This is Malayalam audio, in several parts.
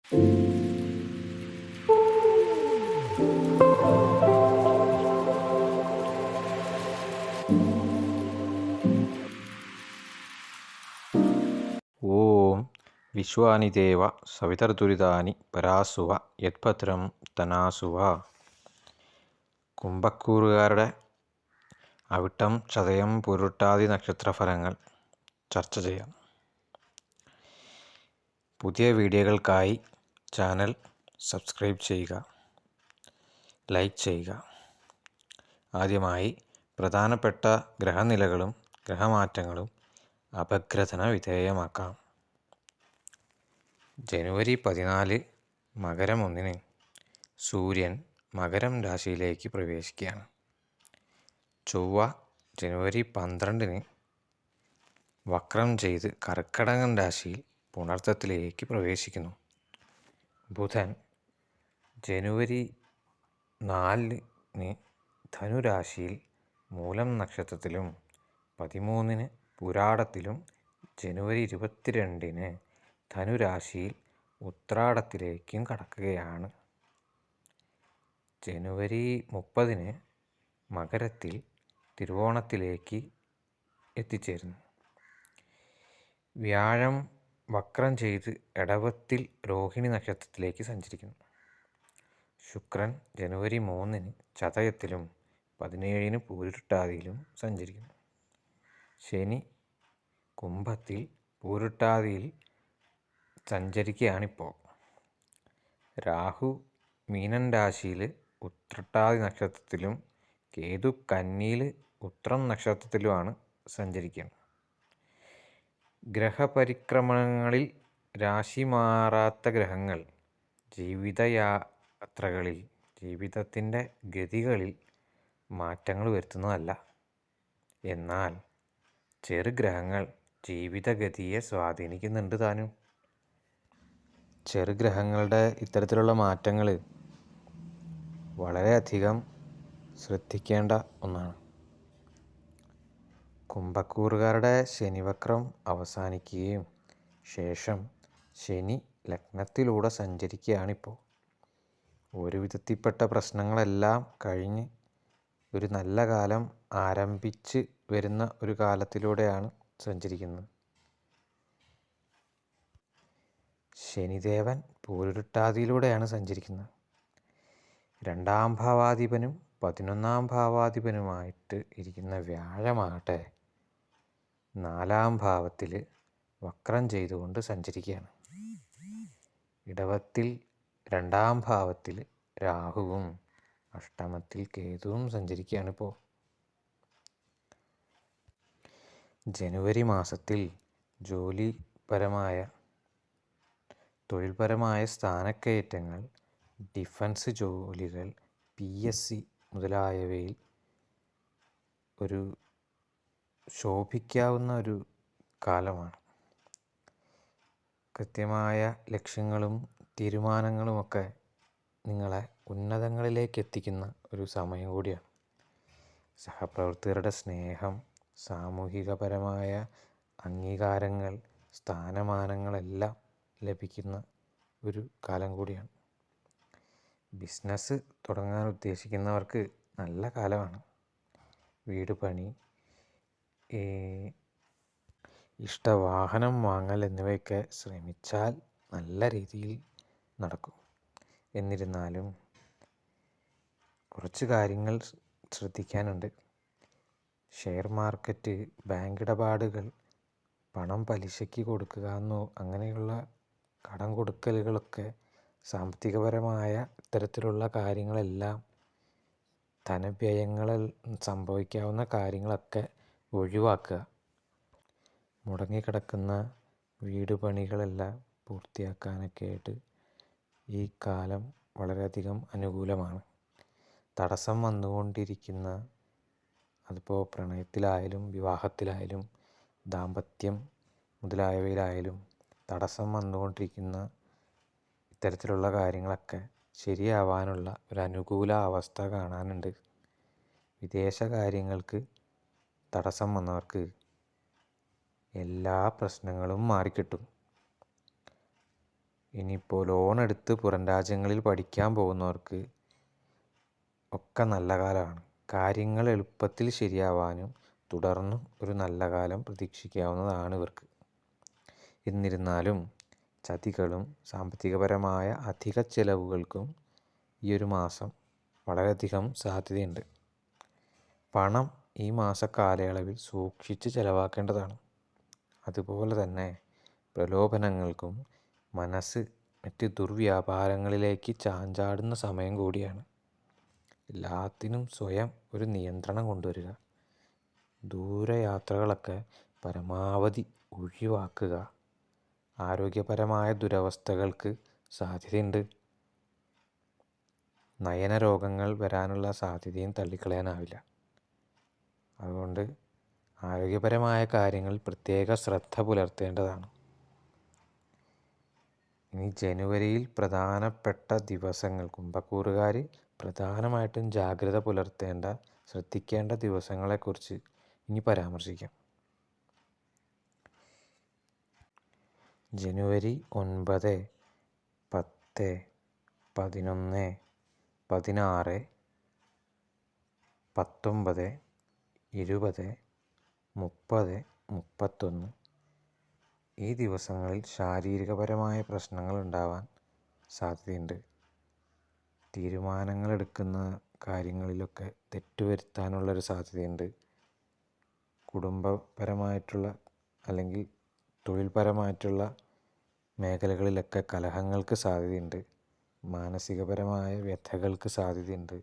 ഓം വിശ്വാനി ദേവ സവിതർദുരിതാനി പരാസുവ യത്ഭദ്രം തനാസുവ. കുംഭക്കൂറുകാരുടെ അവിട്ടം, ചതയം, പൂരുരുട്ടാതി നക്ഷത്രഫലങ്ങൾ ചർച്ച ചെയ്യാം. പുതിയ വീഡിയോകൾക്കായി ചാനൽ സബ്സ്ക്രൈബ് ചെയ്യുക, ലൈക്ക് ചെയ്യുക. ആദ്യമായി പ്രധാനപ്പെട്ട ഗ്രഹനിലകളും ഗ്രഹമാറ്റങ്ങളും അപഗ്രഥന വിധേയമാക്കാം. ജനുവരി 14 മകരം 1 സൂര്യൻ മകരം രാശിയിലേക്ക് പ്രവേശിക്കുകയാണ്. ചൊവ്വ ജനുവരി 12 വക്രം ചെയ്ത് കർക്കടകം രാശിയിൽ പുണർത്തത്തിലേക്ക് പ്രവേശിക്കുന്നു. ബുധൻ ജനുവരി 4 ധനുരാശിയിൽ മൂലം നക്ഷത്രത്തിലും 13 പുരാടത്തിലും ജനുവരി 22 ധനുരാശിയിൽ ഉത്രാടത്തിലേക്കും കടക്കുകയാണ്. ജനുവരി 30 മകരത്തിൽ തിരുവോണത്തിലേക്ക് എത്തിച്ചേരുന്നു. വ്യാഴം വക്രം ചെയ്ത് എടവത്തിൽ രോഹിണി നക്ഷത്രത്തിലേക്ക് സഞ്ചരിക്കുന്നു. ശുക്രൻ ജനുവരി 3 ചതയത്തിലും 17 പൂരുരുട്ടാതിയിലും സഞ്ചരിക്കുന്നു. ശനി കുംഭത്തിൽ പൂരുരുട്ടാതിയിൽ സഞ്ചരിക്കുകയാണിപ്പോൾ. രാഹു മീനൻ രാശിയിൽ ഉത്രട്ടാതി നക്ഷത്രത്തിലും കേതു കന്നിയിൽ ഉത്രം നക്ഷത്രത്തിലുമാണ് സഞ്ചരിക്കുന്നത്. ഗ്രഹപരിക്രമണങ്ങളിൽ രാശി മാറാത്ത ഗ്രഹങ്ങൾ ജീവിതയാത്രകളിൽ, ജീവിതത്തിൻ്റെ ഗതികളിൽ മാറ്റങ്ങൾ വരുത്തുന്നതല്ല. എന്നാൽ ചെറുഗ്രഹങ്ങൾ ജീവിതഗതിയെ സ്വാധീനിക്കുന്നുണ്ട് താനും. ചെറുഗ്രഹങ്ങളുടെ ഇത്തരത്തിലുള്ള മാറ്റങ്ങൾ വളരെയധികം ശ്രദ്ധിക്കേണ്ട ഒന്നാണ്. കുംഭക്കൂറുകാരുടെ ശനിവക്രം അവസാനിക്കുകയും ശേഷം ശനി ലഗ്നത്തിലൂടെ സഞ്ചരിക്കുകയാണിപ്പോൾ. ഒരു വിധത്തിൽപ്പെട്ട പ്രശ്നങ്ങളെല്ലാം കഴിഞ്ഞ് ഒരു നല്ല കാലം ആരംഭിച്ച് വരുന്ന ഒരു കാലത്തിലൂടെയാണ് സഞ്ചരിക്കുന്നത്. ശനിദേവൻ പൂരുരുട്ടാതിയിലൂടെയാണ് സഞ്ചരിക്കുന്നത്. 2ാം ഭാവാധിപനും 11ാം ഭാവാധിപനുമായിട്ട് ഇരിക്കുന്ന വ്യാഴമാകട്ടെ 4ാം ഭാവത്തിൽ വക്രം ചെയ്തുകൊണ്ട് സഞ്ചരിക്കുകയാണ്. ഇടവത്തിൽ 2ാം ഭാവത്തിൽ രാഹുവും അഷ്ടമത്തിൽ കേതുവും സഞ്ചരിക്കുകയാണിപ്പോൾ. ജനുവരി മാസത്തിൽ തൊഴിൽപരമായ സ്ഥാനക്കയറ്റങ്ങൾ, ഡിഫൻസ് ജോലികൾ, PSC മുതലായവയിൽ ഒരു ശോഭിക്കാവുന്ന ഒരു കാലമാണ്. കൃത്യമായ ലക്ഷ്യങ്ങളും തീരുമാനങ്ങളുമൊക്കെ നിങ്ങളെ ഉന്നതങ്ങളിലേക്ക് എത്തിക്കുന്ന ഒരു സമയം കൂടിയാണ്. സഹപ്രവർത്തകരുടെ സ്നേഹം, സാമൂഹികപരമായ അംഗീകാരങ്ങൾ, സ്ഥാനമാനങ്ങളെല്ലാം ലഭിക്കുന്ന ഒരു കാലം കൂടിയാണ്. ബിസിനസ് തുടങ്ങാൻ ഉദ്ദേശിക്കുന്നവർക്ക് നല്ല കാലമാണ്. വീട് പണി, ഇഷ്ടവാഹനം വാങ്ങൽ എന്നിവയൊക്കെ ശ്രമിച്ചാൽ നല്ല രീതിയിൽ നടക്കും. എന്നിരുന്നാലും കുറച്ച് കാര്യങ്ങൾ ശ്രദ്ധിക്കാനുണ്ട്. ഷെയർ മാർക്കറ്റ്, ബാങ്ക് ഇടപാടുകൾ, പണം പലിശയ്ക്ക് കൊടുക്കുക അങ്ങനെയുള്ള കടം കൊടുക്കലുകളൊക്കെ, സാമ്പത്തികപരമായ ഇത്തരത്തിലുള്ള കാര്യങ്ങളെല്ലാം, ധനവ്യയങ്ങളിൽ സംഭവിക്കാവുന്ന കാര്യങ്ങളൊക്കെ ഒഴിവാക്കുക. മുടങ്ങിക്കിടക്കുന്ന വീട് പണികളെല്ലാം പൂർത്തിയാക്കാനൊക്കെ ആയിട്ട് ഈ കാലം വളരെയധികം അനുകൂലമാണ്. തടസ്സം വന്നുകൊണ്ടിരിക്കുന്ന, അതിപ്പോൾ പ്രണയത്തിലായാലും വിവാഹത്തിലായാലും ദാമ്പത്യം മുതലായവയിലായാലും തടസ്സം വന്നുകൊണ്ടിരിക്കുന്ന ഇത്തരത്തിലുള്ള കാര്യങ്ങളൊക്കെ ശരിയാവാനുള്ള ഒരു അനുകൂല അവസ്ഥ കാണാനുണ്ട്. വിദേശ കാര്യങ്ങൾക്ക് തടസ്സം വന്നവർക്ക് എല്ലാ പ്രശ്നങ്ങളും മാറിക്കിട്ടും. ഇനിയിപ്പോൾ ലോൺ എടുത്ത് പുറം രാജ്യങ്ങളിൽ പഠിക്കാൻ പോകുന്നവർക്ക് ഒക്കെ നല്ല കാലമാണ്. കാര്യങ്ങൾ എളുപ്പത്തിൽ ശരിയാവാനും തുടർന്നും ഒരു നല്ല കാലം പ്രതീക്ഷിക്കാവുന്നതാണ് ഇവർക്ക്. എന്നിരുന്നാലും ചതികളും സാമ്പത്തികപരമായ അധിക ചെലവുകൾക്കും ഈ ഒരു മാസം വളരെയധികം സാധ്യതയുണ്ട്. പണം ഈ മാസക്കാലയളവിൽ സൂക്ഷിച്ച് ചെലവാക്കേണ്ടതാണ്. അതുപോലെ തന്നെ പ്രലോഭനങ്ങൾക്കും മനസ്സ് മറ്റ് ദുർവ്യാപാരങ്ങളിലേക്ക് ചാഞ്ചാടുന്ന സമയം കൂടിയാണ്. എല്ലാത്തിനും സ്വയം ഒരു നിയന്ത്രണം കൊണ്ടുവരിക. ദൂരയാത്രകളൊക്കെ പരമാവധി ഒഴിവാക്കുക. ആരോഗ്യപരമായ ദുരവസ്ഥകൾക്ക് സാധ്യതയുണ്ട്. നയനരോഗങ്ങൾ വരാനുള്ള സാധ്യതയും തള്ളിക്കളയാനാവില്ല. അതുകൊണ്ട് ആരോഗ്യപരമായ കാര്യങ്ങളിൽ പ്രത്യേക ശ്രദ്ധ പുലർത്തേണ്ടതാണ്. ഇനി ജനുവരിയിൽ പ്രധാനപ്പെട്ട ദിവസങ്ങൾ, കുംഭക്കൂറുകാർ പ്രധാനമായിട്ടും ജാഗ്രത പുലർത്തേണ്ട, ശ്രദ്ധിക്കേണ്ട ദിവസങ്ങളെക്കുറിച്ച് ഇനി പരാമർശിക്കാം. ജനുവരി 9, 10, 11, 16, 19, 20, 30, 31 ഈ ദിവസങ്ങളിൽ ശാരീരികപരമായ പ്രശ്നങ്ങൾ ഉണ്ടാവാൻ സാധ്യതയുണ്ട്. തീരുമാനങ്ങളെടുക്കുന്ന കാര്യങ്ങളിലൊക്കെ തെറ്റുവരുത്താനുള്ളൊരു സാധ്യതയുണ്ട്. കുടുംബപരമായിട്ടുള്ള അല്ലെങ്കിൽ തൊഴിൽപരമായിട്ടുള്ള മേഖലകളിലൊക്കെ കലഹങ്ങൾക്ക് സാധ്യതയുണ്ട്. മാനസികപരമായ വ്യഥകൾക്ക് സാധ്യതയുണ്ട്.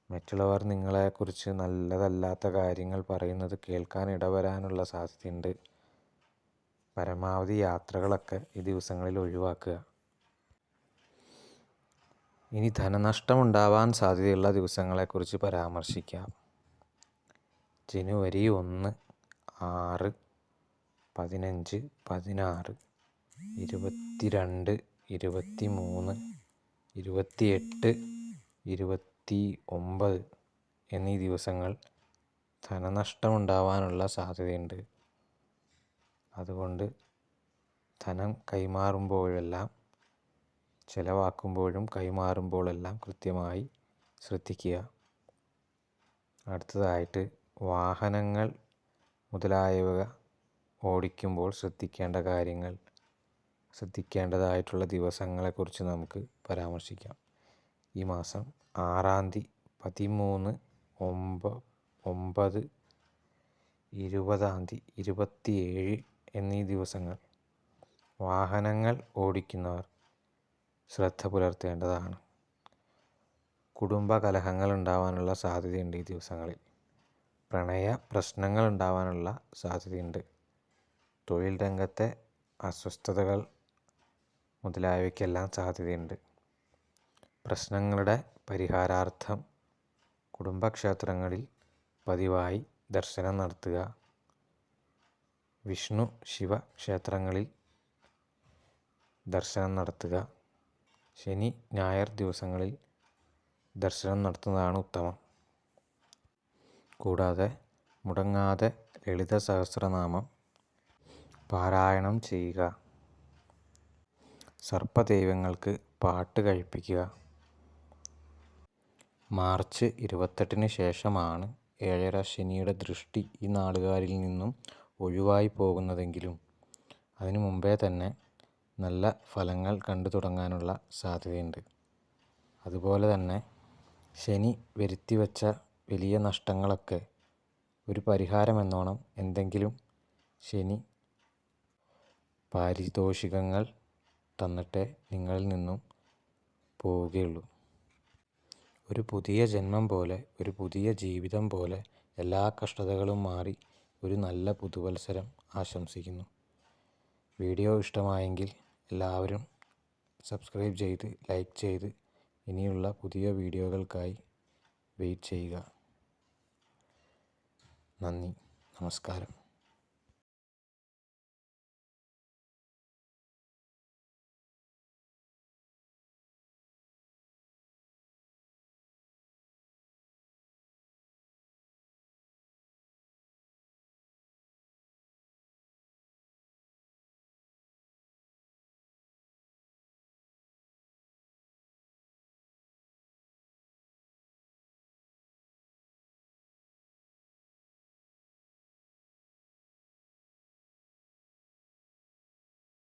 മറ്റുള്ളവർ നിങ്ങളെക്കുറിച്ച് നല്ലതല്ലാത്ത കാര്യങ്ങൾ പറയുന്നത് കേൾക്കാൻ ഇടവരാനുള്ള സാധ്യതയുണ്ട്. പരമാവധി യാത്രകളൊക്കെ ഈ ദിവസങ്ങളിൽ ഒഴിവാക്കുക. ഇനി ധനനഷ്ടമുണ്ടാവാൻ സാധ്യതയുള്ള ദിവസങ്ങളെക്കുറിച്ച് പരാമർശിക്കാം. ജനുവരി 1, 6, 15, 16, 22, 23, 28, 29 എന്നീ ദിവസങ്ങൾ ധനനഷ്ടമുണ്ടാവാനുള്ള സാധ്യതയുണ്ട്. അതുകൊണ്ട് ധനം കൈമാറുമ്പോഴെല്ലാം, ചിലവാക്കുമ്പോഴും കൈമാറുമ്പോഴെല്ലാം കൃത്യമായി ശ്രദ്ധിക്കുക. അടുത്തതായിട്ട് വാഹനങ്ങൾ മുതലായവ ഓടിക്കുമ്പോൾ ശ്രദ്ധിക്കേണ്ടതായിട്ടുള്ള ദിവസങ്ങളെക്കുറിച്ച് നമുക്ക് പരാമർശിക്കാം. ഈ മാസം 6-ാം തീയതി, 13, 9, 20-ാം തീയതി, 27 എന്നീ ദിവസങ്ങൾ വാഹനങ്ങൾ ഓടിക്കുന്നവർ ശ്രദ്ധ പുലർത്തേണ്ടതാണ്. കുടുംബ കലഹങ്ങൾ ഉണ്ടാവാനുള്ള സാധ്യതയുണ്ട് ഈ ദിവസങ്ങളിൽ. പ്രണയ പ്രശ്നങ്ങൾ ഉണ്ടാവാനുള്ള സാധ്യതയുണ്ട്. തൊഴിൽ രംഗത്തെ അസ്വസ്ഥതകൾ മുതലായവയ്ക്കെല്ലാം സാധ്യതയുണ്ട്. പ്രശ്നങ്ങളുടെ പരിഹാരാർത്ഥം കുടുംബക്ഷേത്രങ്ങളിൽ പതിവായി ദർശനം നടത്തുക. വിഷ്ണു ശിവ ക്ഷേത്രങ്ങളിൽ ദർശനം നടത്തുക. ശനി ഞായർ ദിവസങ്ങളിൽ ദർശനം നടത്തുന്നതാണ് ഉത്തമം. കൂടാതെ മുടങ്ങാതെ ലളിത സഹസ്രനാമം പാരായണം ചെയ്യുക. സർപ്പദൈവങ്ങൾക്ക് പാട്ട് കഴിപ്പിക്കുക. മാർച്ച് 28 ശേഷമാണ് 7ാം ശനിയുടെ ദൃഷ്ടി ഈ നാളുകാരിൽ നിന്നും ഒഴിവായി പോകുന്നതെങ്കിലും അതിനു മുമ്പേ തന്നെ നല്ല ഫലങ്ങൾ കണ്ടു തുടങ്ങാനുള്ള സാധ്യതയുണ്ട്. അതുപോലെ തന്നെ ശനി വരുത്തിവെച്ച വലിയ നഷ്ടങ്ങളൊക്കെ ഒരു പരിഹാരമെന്നോണം എന്തെങ്കിലും ശനി പാരിതോഷികങ്ങൾ തന്നിട്ടേ നിങ്ങളിൽ നിന്നും പോവുകയുള്ളൂ. ഒരു പുതിയ ജന്മം പോലെ, ഒരു പുതിയ ജീവിതം പോലെ എല്ലാ കഷ്ടതകളും മാറി ഒരു നല്ല പുതുവത്സരം ആശംസിക്കുന്നു. വീഡിയോ ഇഷ്ടമായെങ്കിൽ എല്ലാവരും സബ്സ്ക്രൈബ് ചെയ്ത് ലൈക്ക് ചെയ്ത് ഇനിയുള്ള പുതിയ വീഡിയോകൾക്കായി വെയിറ്റ് ചെയ്യുക. നന്ദി, നമസ്കാരം.